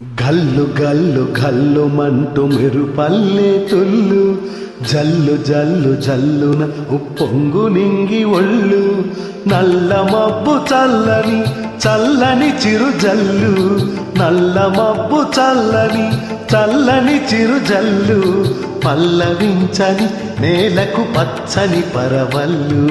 గల్లు గల్లు గల్లు మంటూ మెరుపల్లే తుల్లు జల్లు జల్లు జల్లున ఉప్పొంగు నింగి ఒళ్ళు నల్ల మబ్బు చల్లని చల్లని చిరు జల్లు నల్ల మబ్బు చల్లని చల్లని చిరు జల్లు పల్లవించని నేలకు పచ్చని పరవల్లు.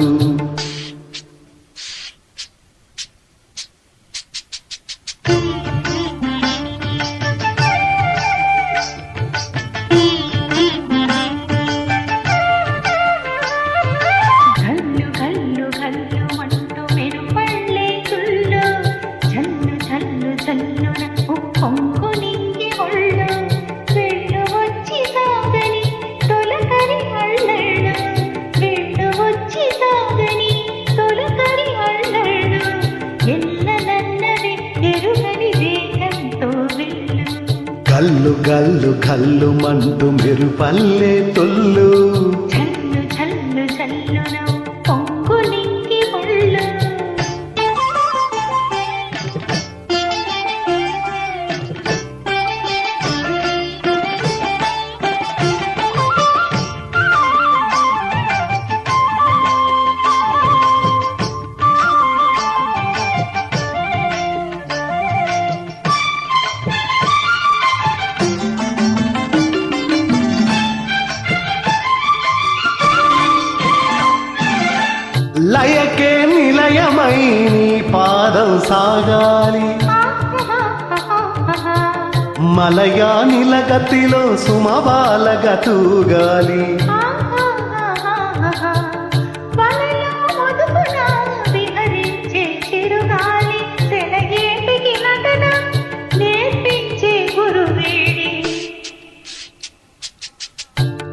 గల్లు గల్లు గల్లు మంటూ మెరుపల్లే తుల్లు జల్లు జల్లు జల్లున పొంగు నింగి ఒళ్ళు. లయకే నిలయమై నీ పాదం సాగాలి మలయా నిలగతిలో సుమబాలగా తూగాలి.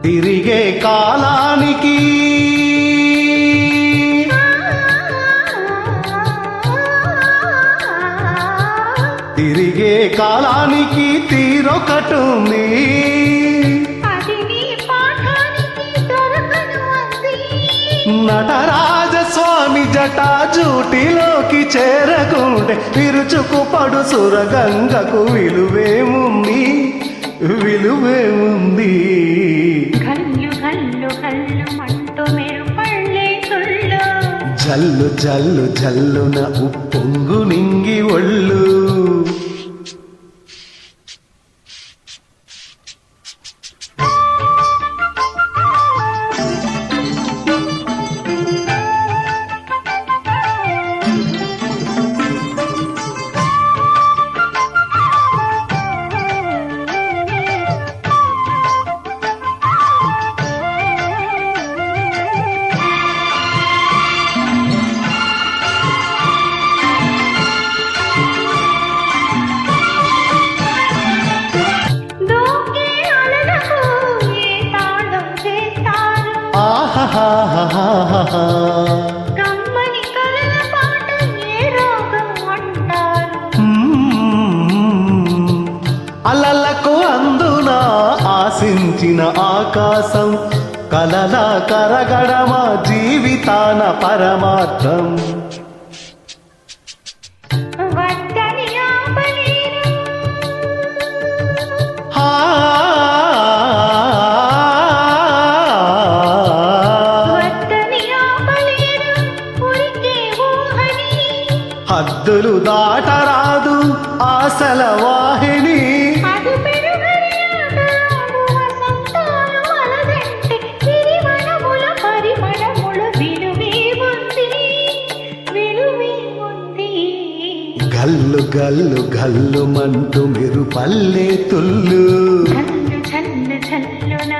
తిరిగే కాలానికి తిరిగే కాలానికి తీరొకటుంది నటరాజస్వామి జటా జూటిలోకి చేరకుంటే విరుచుకు పడు సురగంగకు విలువేముంది విలువేముంది. గల్లు గల్లు గల్లు మంటూ మెరుపల్లే తుల్లు జల్లు జల్లు జల్లున ఉప్పొంగు నింగి ఒళ్ళు. కమ్మని కలల పాట ఏ రోగం అంటారు. అలలకు అందున ఆశించిన ఆకాశం కలలా కరగడమా జీవితాన పరమార్థం. వద్దని ఆపలేరు హద్దులు దాటరాదు ఆశల వాహిని గల్లు గల్లు గల్లు మంటూ మెరుపల్లే తుల్లు జల్లు జల్లు జల్లున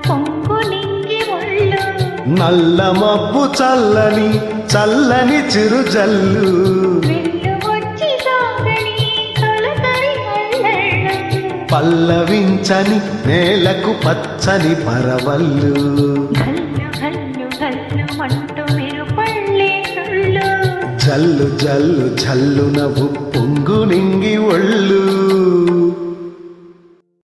పొంగు నింగి ఒళ్ళు నల్ల మబ్బు చల్లని చల్లని చిరు జల్లు పల్లవించని నేలకు పచ్చని పరవల్లు. గల్లు గల్లు గల్లు మంటూ మెరుపల్లే తుల్లు జల్లు జల్లు జల్లున ఉప్పొంగు నింగి ఒళ్ళు.